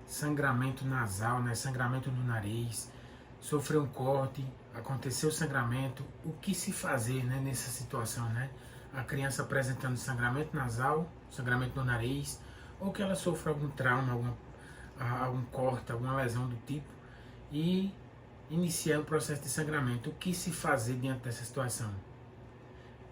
sangramento nasal, né? Sangramento no nariz, sofreu um corte, aconteceu sangramento, o que se fazer, né, nessa situação, né? A criança apresentando sangramento nasal, sangramento no nariz, ou que ela sofra algum trauma, algum corte, alguma lesão do tipo, e iniciar o processo de sangramento. O que se fazer diante dessa situação?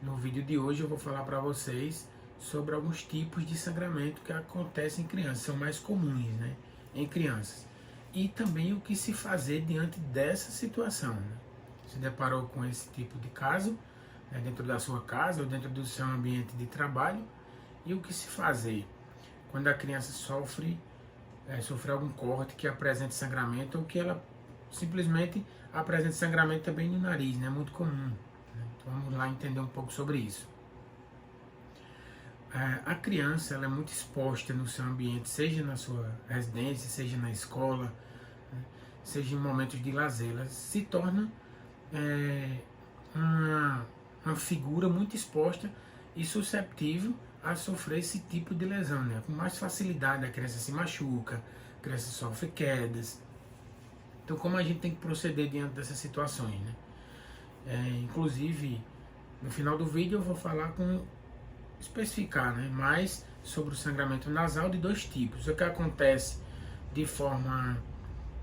No vídeo de hoje eu vou falar para vocês sobre alguns tipos de sangramento que acontecem em crianças, são mais comuns, né, em crianças. E também o que se fazer diante dessa situação, né? Se deparou com esse tipo de caso, né, dentro da sua casa ou dentro do seu ambiente de trabalho, e o que se fazer quando a criança sofre algum corte que apresente sangramento, ou que ela simplesmente apresente sangramento também no nariz, né? Muito comum. Então vamos lá entender um pouco sobre isso. A criança ela é muito exposta no seu ambiente, seja na sua residência, seja na escola, né? Seja em momentos de lazer. Ela se torna uma figura muito exposta e susceptível a sofrer esse tipo de lesão, né? Com mais facilidade a criança se machuca, a criança sofre quedas. Então como a gente tem que proceder diante dessas situações, né? Inclusive no final do vídeo eu vou falar especificar, né, mais sobre o sangramento nasal de dois tipos. O que acontece de forma,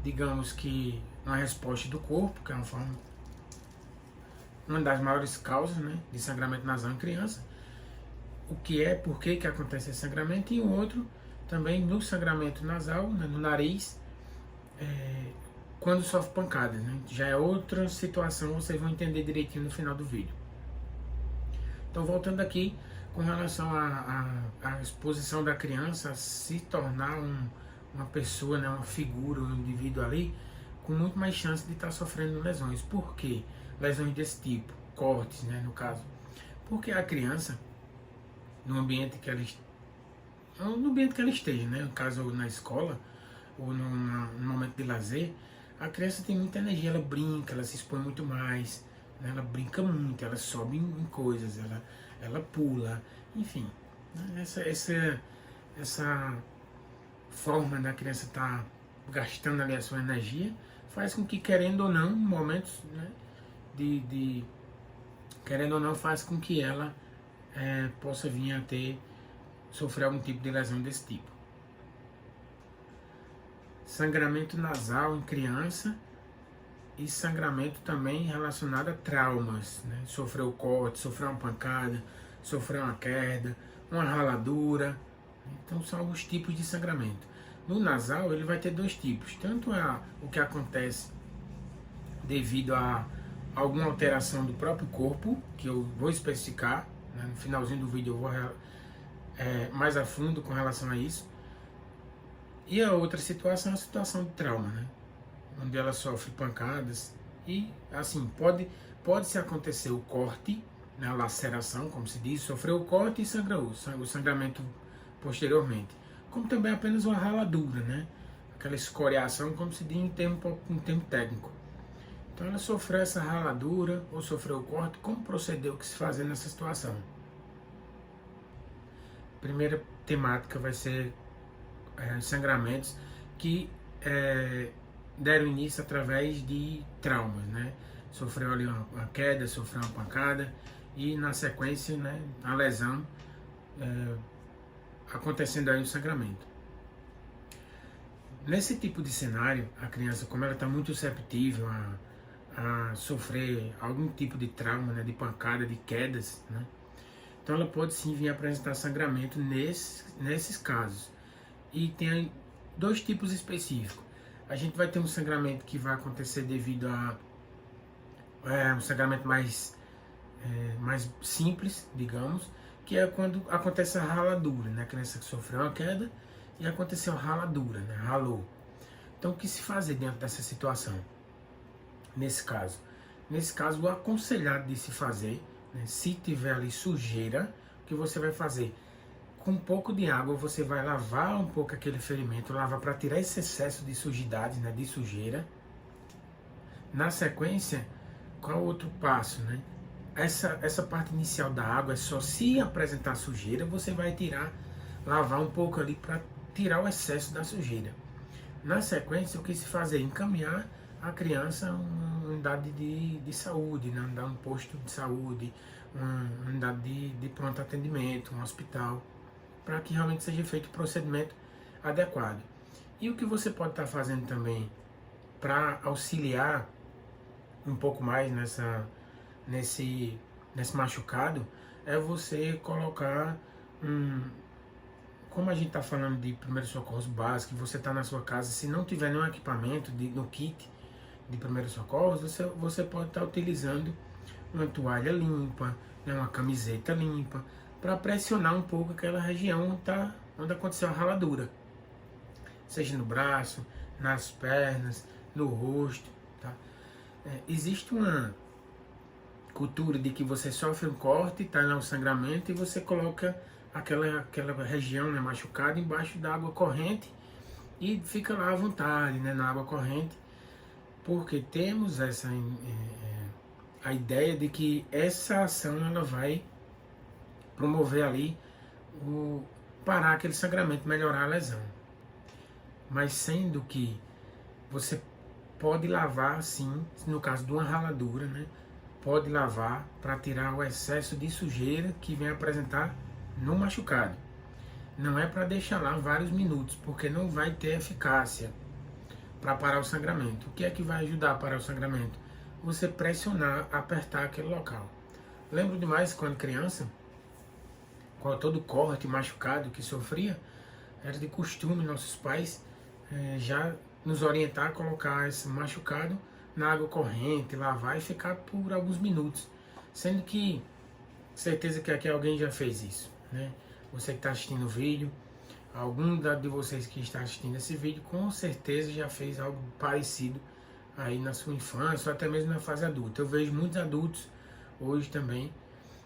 digamos que uma resposta do corpo, que é uma das maiores causas, né, de sangramento nasal em criança, por que acontece esse sangramento, e o outro também no sangramento nasal, né, no nariz, quando sofre pancadas, né, já é outra situação, vocês vão entender direitinho no final do vídeo. Então voltando aqui, com relação à exposição da criança a se tornar uma pessoa, né, uma figura, um indivíduo ali, com muito mais chance de estar sofrendo lesões. Por quê? Lesões desse tipo, cortes, né, no caso. Porque a criança, no ambiente que ela esteja, né, no caso na escola, ou no momento de lazer, a criança tem muita energia, ela brinca, ela se expõe muito mais, né, ela brinca muito, ela sobe em coisas, ela pula, enfim, né, essa forma da criança estar gastando ali a sua energia faz com que, querendo ou não, momentos, né, querendo ou não, faz com que ela possa vir a sofrer algum tipo de lesão desse tipo. Sangramento nasal em criança e sangramento também relacionado a traumas, né? Sofreu corte, sofreu uma pancada, sofreu uma queda, uma raladura. Então são alguns tipos de sangramento. No nasal ele vai ter dois tipos, tanto o que acontece devido a alguma alteração do próprio corpo, que eu vou especificar, né? No finalzinho do vídeo eu vou mais a fundo com relação a isso. E a outra situação é a situação de trauma, né, onde ela sofre pancadas e, assim, pode-se acontecer o corte, né, a laceração, como se diz, sofreu o corte e sangrou, o sangramento posteriormente, como também apenas uma raladura, né, aquela escoriação, como se diz em termo técnico. Então ela sofreu essa raladura ou sofreu o corte, como proceder, o que se fazer nessa situação? Primeira temática vai ser sangramentos que deram início através de traumas, né? Sofreu ali uma queda, sofreu uma pancada e na sequência, né, a lesão, acontecendo aí o sangramento. Nesse tipo de cenário, a criança, como ela está muito susceptível a sofrer algum tipo de trauma, né, de pancada, de quedas, né? Então ela pode sim vir apresentar sangramento nesses casos. E tem dois tipos específicos. A gente vai ter um sangramento que vai acontecer devido a um sangramento mais simples, digamos, que é quando acontece a raladura, né? A criança que sofreu uma queda e aconteceu a raladura, né? Ralou. Então o que se fazer dentro dessa situação? Nesse caso, o aconselhado de se fazer, né, se tiver ali sujeira, o que você vai fazer? Com um pouco de água você vai lavar um pouco aquele ferimento, lavar para tirar esse excesso de sujidade, né, de sujeira. Na sequência, qual o outro passo, né? Essa parte inicial da água é só se apresentar sujeira, você vai lavar um pouco ali para tirar o excesso da sujeira. Na sequência, o que se fazer? Encaminhar a criança a uma unidade de saúde, né? Um posto de saúde, uma unidade de pronto atendimento, um hospital, para que realmente seja feito o procedimento adequado. E o que você pode estar fazendo também para auxiliar um pouco mais nesse machucado é você colocar como a gente está falando de primeiros socorros básicos, você está na sua casa, se não tiver nenhum equipamento no kit de primeiros socorros, você pode estar utilizando uma toalha limpa, né, uma camiseta limpa, para pressionar um pouco aquela região onde aconteceu a raladura, seja no braço, nas pernas, no rosto. Tá? Existe uma cultura de que você sofre um corte, está no sangramento e você coloca aquela região, né, machucada embaixo da água corrente e fica lá à vontade, né, na água corrente, porque temos a ideia de que essa ação ela vai promover ali parar aquele sangramento, melhorar a lesão. Mas sendo que você pode lavar sim, no caso de uma raladura, né, pode lavar para tirar o excesso de sujeira que vem apresentar no machucado. Não é para deixar lá vários minutos, porque não vai ter eficácia para parar o sangramento. O que é que vai ajudar a parar o sangramento? Você pressionar, apertar aquele local. Lembro demais quando criança, com todo corte, machucado que sofria, era de costume nossos pais já nos orientar a colocar esse machucado na água corrente, lavar e ficar por alguns minutos. Sendo que, certeza que aqui alguém já fez isso, né? Você que está assistindo o vídeo, algum de vocês que está assistindo esse vídeo, com certeza já fez algo parecido aí na sua infância, ou até mesmo na fase adulta. Eu vejo muitos adultos hoje também,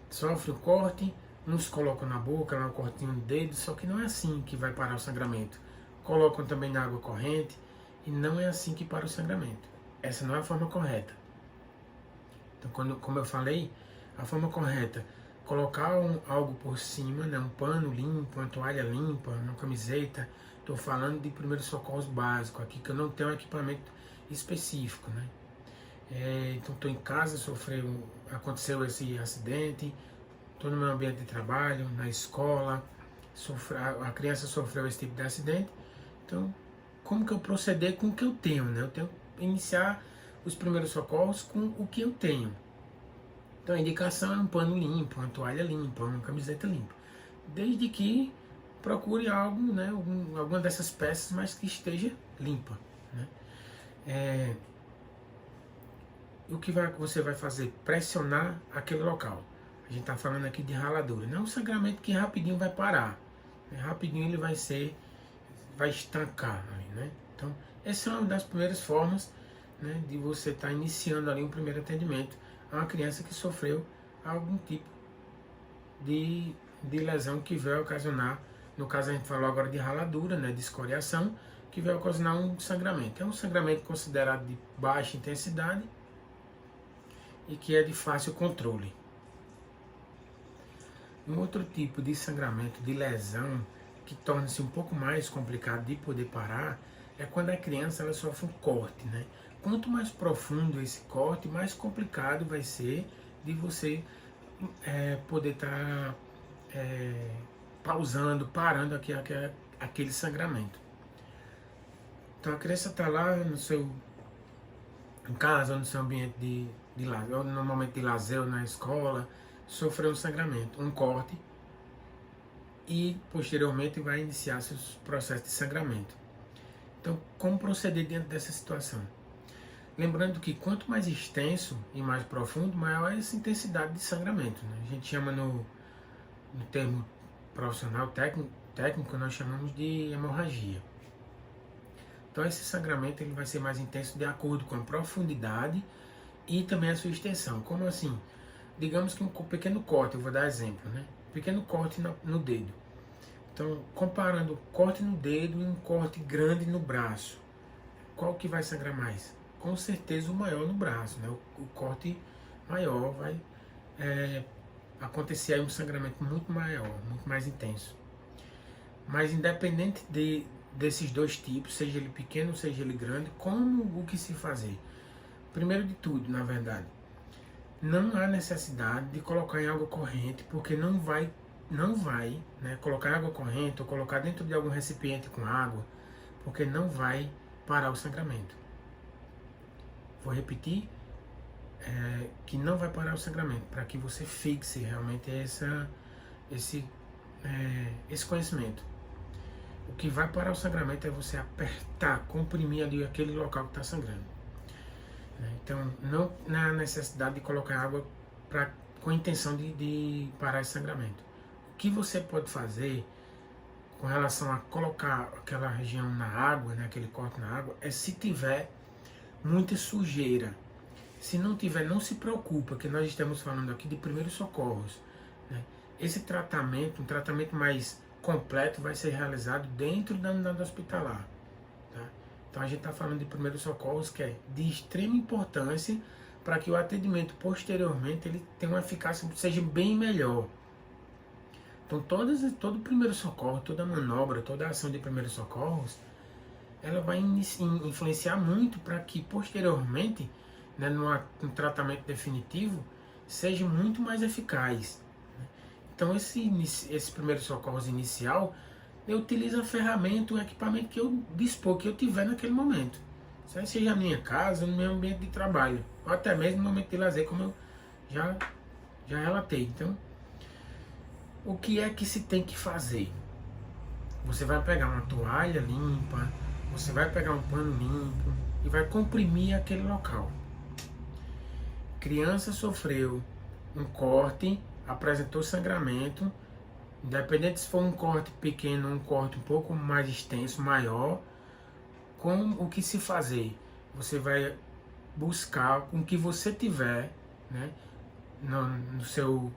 sofrem o corte, uns colocam na boca, lá um cortinho no dedo, só que não é assim que vai parar o sangramento. Colocam também na água corrente, e não é assim que para o sangramento. Essa não é a forma correta. Então, como eu falei, a forma correta, colocar algo por cima, né, um pano limpo, uma toalha limpa, uma camiseta. Estou falando de primeiros socorros básicos aqui, que eu não tenho um equipamento específico, né? Então estou em casa, aconteceu esse acidente, estou no meu ambiente de trabalho, na escola, a criança sofreu esse tipo de acidente. Então, como que eu proceder com o que eu tenho, né? Eu tenho que iniciar os primeiros socorros com o que eu tenho. Então a indicação é um pano limpo, uma toalha limpa, uma camiseta limpa. Desde que procure algo, né, alguma dessas peças, mas que esteja limpa, né? O que você vai fazer? Pressionar aquele local. A gente está falando aqui de raladura. Não é um sangramento que rapidinho vai parar. Rapidinho ele vai estancar ali, né? Então, essa é uma das primeiras formas, né, de você estar iniciando ali um primeiro atendimento a uma criança que sofreu algum tipo de lesão que veio ocasionar, no caso a gente falou agora de raladura, né, de escoriação, que veio ocasionar um sangramento. É um sangramento considerado de baixa intensidade e que é de fácil controle. Um outro tipo de sangramento, de lesão, que torna-se um pouco mais complicado de poder parar, é quando a criança ela sofre um corte, né? Quanto mais profundo esse corte, mais complicado vai ser de você poder estar parando aquele sangramento. Então a criança está lá em casa, no seu ambiente de lazer, ou no momento de lazer, ou na escola, sofreu um sangramento, um corte, e posteriormente vai iniciar seus processos de sangramento. Então, como proceder diante dessa situação? Lembrando que quanto mais extenso e mais profundo, maior é essa intensidade de sangramento, né? A gente chama no termo profissional técnico, nós chamamos de hemorragia. Então esse sangramento ele vai ser mais intenso de acordo com a profundidade e também a sua extensão. Como assim? Digamos que um pequeno corte, eu vou dar exemplo, né? Pequeno corte no dedo. Então, comparando o corte no dedo e um corte grande no braço, qual que vai sangrar mais? Com certeza o maior no braço, né? O corte maior vai acontecer aí um sangramento muito maior, muito mais intenso. Mas independente desses dois tipos, seja ele pequeno, seja ele grande, como o que se fazer. Primeiro de tudo, na verdade, não há necessidade de colocar em água corrente, porque não vai, né, colocar em água corrente ou colocar dentro de algum recipiente com água, porque não vai parar o sangramento. Vou repetir, que não vai parar o sangramento, para que você fixe realmente esse conhecimento. O que vai parar o sangramento é você apertar, comprimir ali aquele local que está sangrando. Então, não há necessidade de colocar água com a intenção de parar esse sangramento. O que você pode fazer com relação a colocar aquela região na água, né, aquele corte na água, é se tiver muita sujeira. Se não tiver, não se preocupa, que nós estamos falando aqui de primeiros socorros, né? Esse tratamento, um tratamento mais completo, vai ser realizado dentro da unidade hospitalar. Tá? Então a gente está falando de primeiros socorros, que é de extrema importância para que o atendimento posteriormente ele tenha uma eficácia, seja bem melhor. Então todo primeiro socorro, toda manobra, toda ação de primeiros socorros, ela vai influenciar muito para que posteriormente, né, no tratamento definitivo, seja muito mais eficaz. Então esse primeiro socorros inicial, eu utilizo a ferramenta, o equipamento que eu dispor, que eu tiver naquele momento. Seja a minha casa, no meu ambiente de trabalho, ou até mesmo no momento de lazer, como eu já relatei. Então, o que é que se tem que fazer? Você vai pegar uma toalha limpa, você vai pegar um pano limpo e vai comprimir aquele local. Criança sofreu um corte, apresentou sangramento, independente se for um corte pequeno ou um corte um pouco mais extenso, maior, com o que se fazer? Você vai buscar com o que você tiver, né, no seu,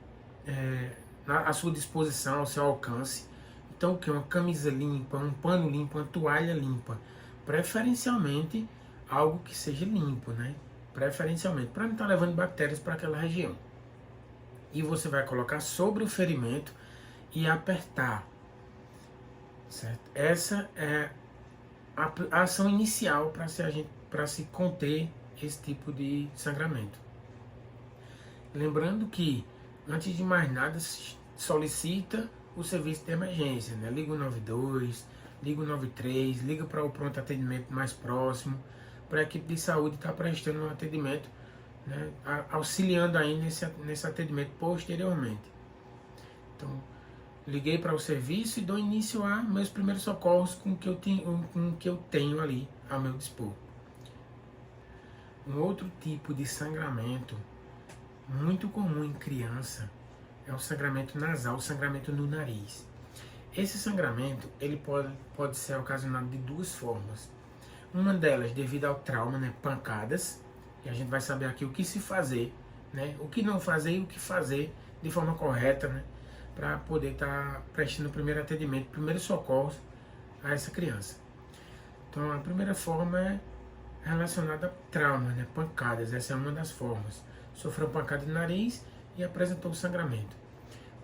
à sua disposição, ao seu alcance. Então, o que? Uma camisa limpa, um pano limpo, uma toalha limpa. Preferencialmente, algo que seja limpo, né? Preferencialmente, para não estar levando bactérias para aquela região. E você vai colocar sobre o ferimento e apertar. Certo? Essa é a ação inicial para se conter esse tipo de sangramento. Lembrando que, antes de mais nada, solicita o serviço de emergência, né? Liga o 92, liga o 93, liga para o pronto atendimento mais próximo, para a equipe de saúde estar prestando um atendimento, né? Auxiliando aí nesse atendimento posteriormente. Então, liguei para o serviço e dou início a meus primeiros socorros com o que eu tenho ali a meu dispor. Um outro tipo de sangramento muito comum em criança é o sangramento nasal, o sangramento no nariz. Esse sangramento ele pode ser ocasionado de duas formas. Uma delas devido ao trauma, né, pancadas, e a gente vai saber aqui o que se fazer, né, o que não fazer e o que fazer de forma correta, né, para poder estar prestando o primeiro atendimento, primeiros socorros a essa criança. Então a primeira forma é relacionada a trauma, né, pancadas, essa é uma das formas. Sofreu pancada no nariz e apresentou sangramento.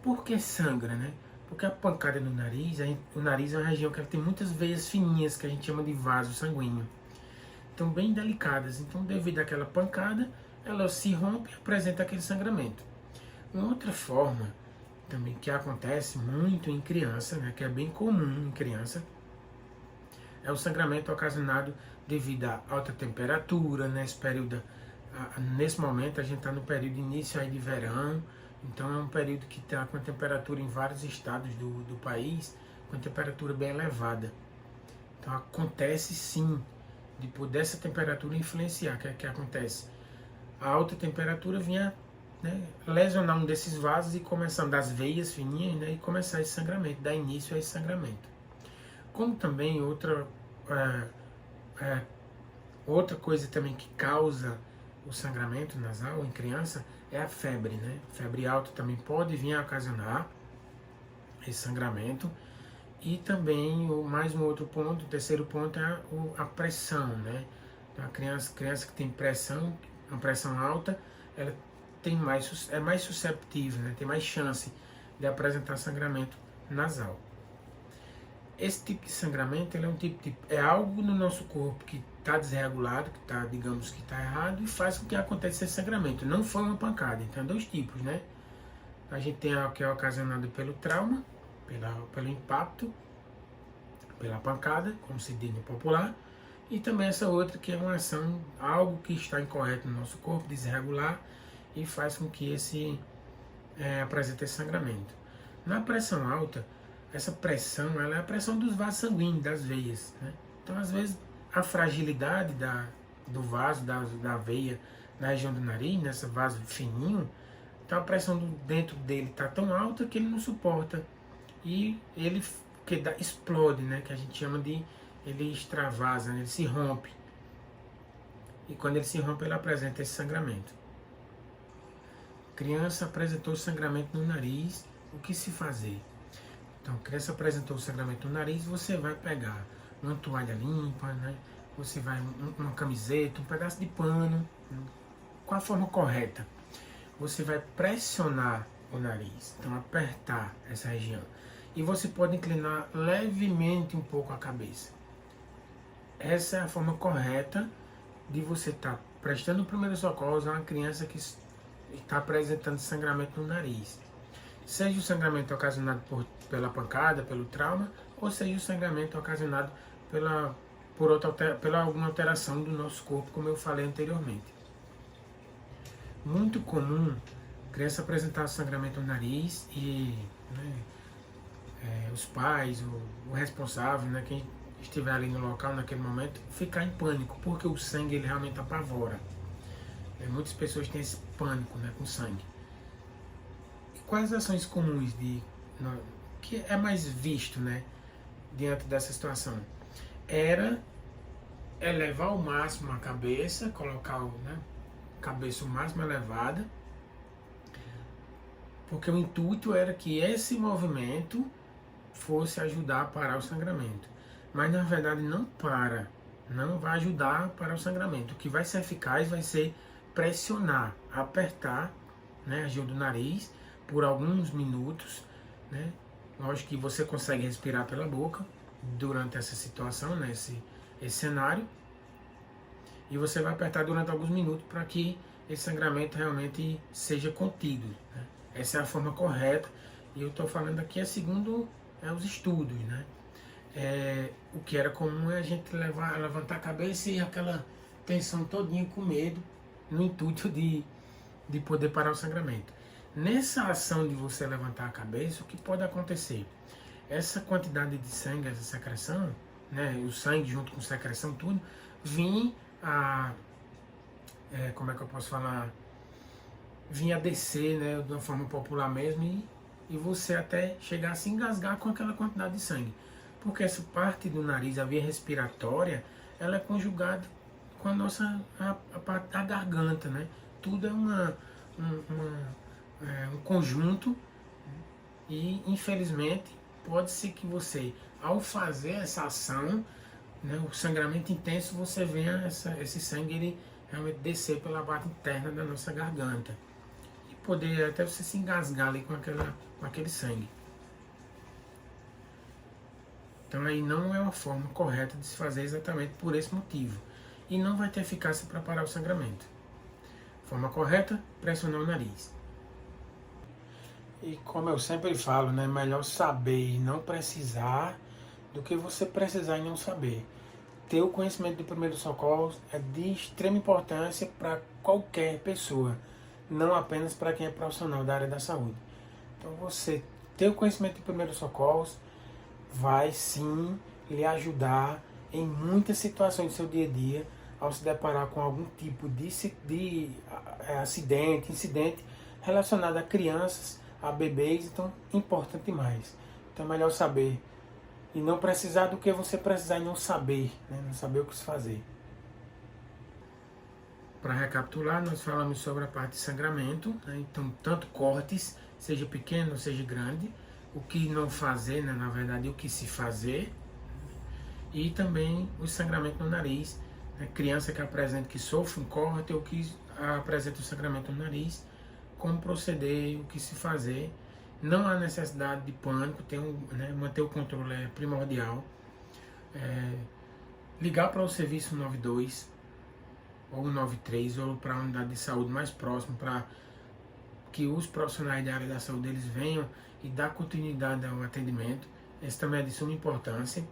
Por que sangra, né? Porque a pancada no nariz, o nariz é uma região que tem muitas veias fininhas, que a gente chama de vaso sanguíneo. Então, bem delicadas. Então, devido àquela pancada, ela se rompe e apresenta aquele sangramento. Uma outra forma, também que acontece muito em criança, né, que é bem comum em criança, é o sangramento ocasionado devido a alta temperatura, nesse momento a gente está no período de início aí de verão, então é um período que está com a temperatura em vários estados do país, com a temperatura bem elevada. Então acontece sim, dessa temperatura influenciar, que acontece? A alta temperatura vinha, né, lesionar um desses vasos e começando das veias fininhas, né, e começar esse sangramento, dar início a esse sangramento. Como também outra coisa também que causa o sangramento nasal em criança é a febre, né? Febre alta também pode vir a ocasionar esse sangramento. E também, mais um outro ponto, o terceiro ponto é a pressão, né? Então, a criança que tem uma pressão alta, ela é mais susceptível, né? Tem mais chance de apresentar sangramento nasal. Esse tipo de sangramento, ele é um é algo no nosso corpo que está desregulado, que está, digamos que está errado, e faz com que aconteça esse sangramento. Não foi uma pancada, então dois tipos, né? A gente tem o que é ocasionado pelo trauma, pelo impacto, pela pancada, como se diz no popular, e também essa outra que é uma ação, algo que está incorreto no nosso corpo, desregular, e faz com que apresente esse sangramento. Na pressão alta, essa pressão, ela é a pressão dos vasos sanguíneos, das veias, né? Então, às vezes, a fragilidade do vaso, da veia, na região do nariz, nesse vaso fininho, então a pressão dentro dele está tão alta que ele não suporta. E ele explode, né? Que a gente chama de, ele extravasa, né? Ele se rompe. E quando ele se rompe, ele apresenta esse sangramento. Criança apresentou sangramento no nariz, o que se fazer? Então, a criança apresentou sangramento no nariz, você vai pegar uma toalha limpa, né? Você vai uma camiseta, um pedaço de pano, com a forma correta. Você vai pressionar o nariz, então apertar essa região. E você pode inclinar levemente um pouco a cabeça. Essa é a forma correta de você estar prestando o primeiro socorro a uma criança que está apresentando sangramento no nariz. Seja o sangramento ocasionado pela pancada, pelo trauma, ou seja o sangramento ocasionado pela alguma alteração do nosso corpo, como eu falei anteriormente. Muito comum criança apresentar sangramento no nariz e os pais, o responsável, né, quem estiver ali no local naquele momento, ficar em pânico, porque o sangue ele realmente apavora. Muitas pessoas têm esse pânico, né, com sangue. E quais as ações comuns que é mais visto, né, diante dessa situação? Era elevar ao máximo a cabeça, colocar a cabeça o máximo elevada, porque o intuito era que esse movimento fosse ajudar a parar o sangramento. Mas na verdade não vai ajudar a parar o sangramento. O que vai ser eficaz vai ser pressionar, apertar, né, a região do nariz por alguns minutos, né? Lógico que você consegue respirar pela boca durante essa situação, né, esse cenário, e você vai apertar durante alguns minutos para que esse sangramento realmente seja contido, né? Essa é a forma correta, e eu estou falando aqui segundo os estudos, né? O que era comum é a gente levantar a cabeça e aquela tensão todinha com medo, no intuito de poder parar o sangramento. Nessa ação de você levantar a cabeça, o que pode acontecer? Essa quantidade de sangue, essa secreção, né, o sangue junto com secreção, tudo, vir como é que eu posso falar? Vir a descer, né, de uma forma popular mesmo, e você até chegar a se engasgar com aquela quantidade de sangue. Porque essa parte do nariz, a via respiratória, ela é conjugada com a nossa a garganta, né? Tudo é um conjunto, e infelizmente pode ser que você, ao fazer essa ação, né, o sangramento intenso, você venha esse sangue ele realmente descer pela parte interna da nossa garganta e poder até você se engasgar ali com aquele sangue. Então aí não é uma forma correta de se fazer exatamente por esse motivo. E não vai ter eficácia para parar o sangramento. Forma correta, pressionar o nariz. E como eu sempre falo, né, melhor saber e não precisar do que você precisar e não saber. Ter o conhecimento do primeiro socorro é de extrema importância para qualquer pessoa, não apenas para quem é profissional da área da saúde. Então você ter o conhecimento do primeiro socorro vai sim lhe ajudar em muitas situações do seu dia a dia, ao se deparar com algum tipo de incidente relacionado a crianças, a bebês. Então importante demais. Então é melhor saber e não precisar do que você precisar e não saber, né? Não saber o que se fazer. Para recapitular, nós falamos sobre a parte de sangramento, né? Então tanto cortes, seja pequeno, seja grande, o que não fazer, né? Na verdade o que se fazer, e também o sangramento no nariz, né? Criança que sofre um corte ou que apresenta o sangramento no nariz, como proceder, o que se fazer, Não há necessidade de pânico, manter o controle é primordial. Ligar para o serviço 92 ou 93 ou para a unidade de saúde mais próxima para que os profissionais da área da saúde eles venham e dar continuidade ao atendimento. Esse também é de suma importância,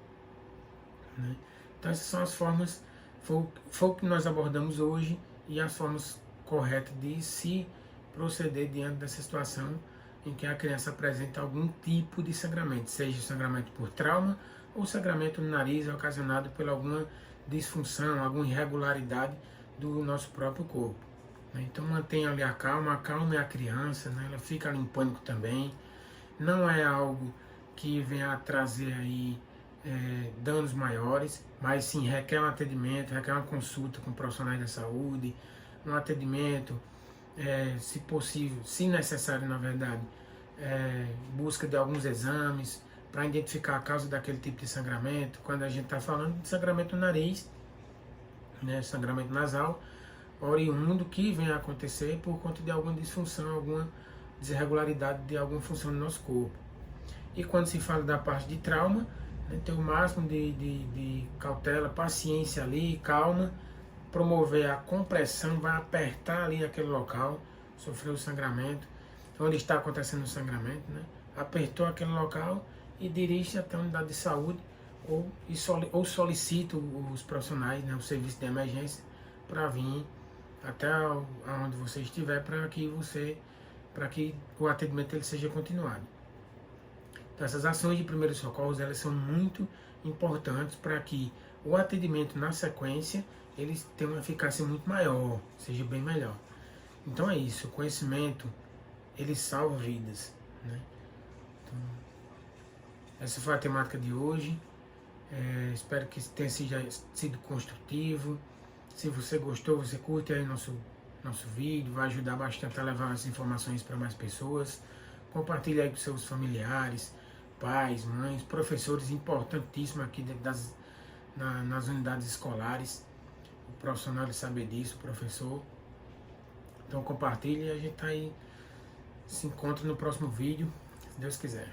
né? Então essas são as formas, foi o que nós abordamos hoje e as formas corretas de se proceder diante dessa situação em que a criança apresenta algum tipo de sangramento, seja sangramento por trauma ou sangramento no nariz ocasionado por alguma disfunção, alguma irregularidade do nosso próprio corpo. Então mantenha ali a calma, acalme a criança, né? Ela fica ali em pânico também. Não é algo que venha a trazer aí danos maiores, mas sim requer um atendimento, requer uma consulta com profissionais da saúde, um atendimento, se possível, se necessário na verdade, busca de alguns exames para identificar a causa daquele tipo de sangramento. Quando a gente está falando de sangramento no nariz, né, sangramento nasal, oriundo que vem a acontecer por conta de alguma disfunção, alguma desregularidade de alguma função do nosso corpo. E quando se fala da parte de trauma, né, ter o máximo de cautela, paciência ali, calma, promover a compressão, vai apertar ali aquele local, sofreu o sangramento, onde está acontecendo o sangramento, né? Apertou aquele local e dirige até a unidade de saúde ou solicita os profissionais, né, o serviço de emergência, para vir até onde você estiver para que o atendimento ele seja continuado. Então, essas ações de primeiros socorros elas são muito importantes para que o atendimento na sequência eles tenha uma eficácia muito maior, seja bem melhor. Então é isso, o conhecimento ele salva vidas, né? Então, essa foi a temática de hoje. Espero que tenha sido construtivo. Se você gostou, você curte aí nosso vídeo, vai ajudar bastante a levar as informações para mais pessoas. Compartilhe aí com seus familiares, pais, mães, professores, importantíssimos aqui nas unidades escolares. O profissional sabe disso, o professor. Então compartilhe e a gente tá aí, se encontra no próximo vídeo, se Deus quiser.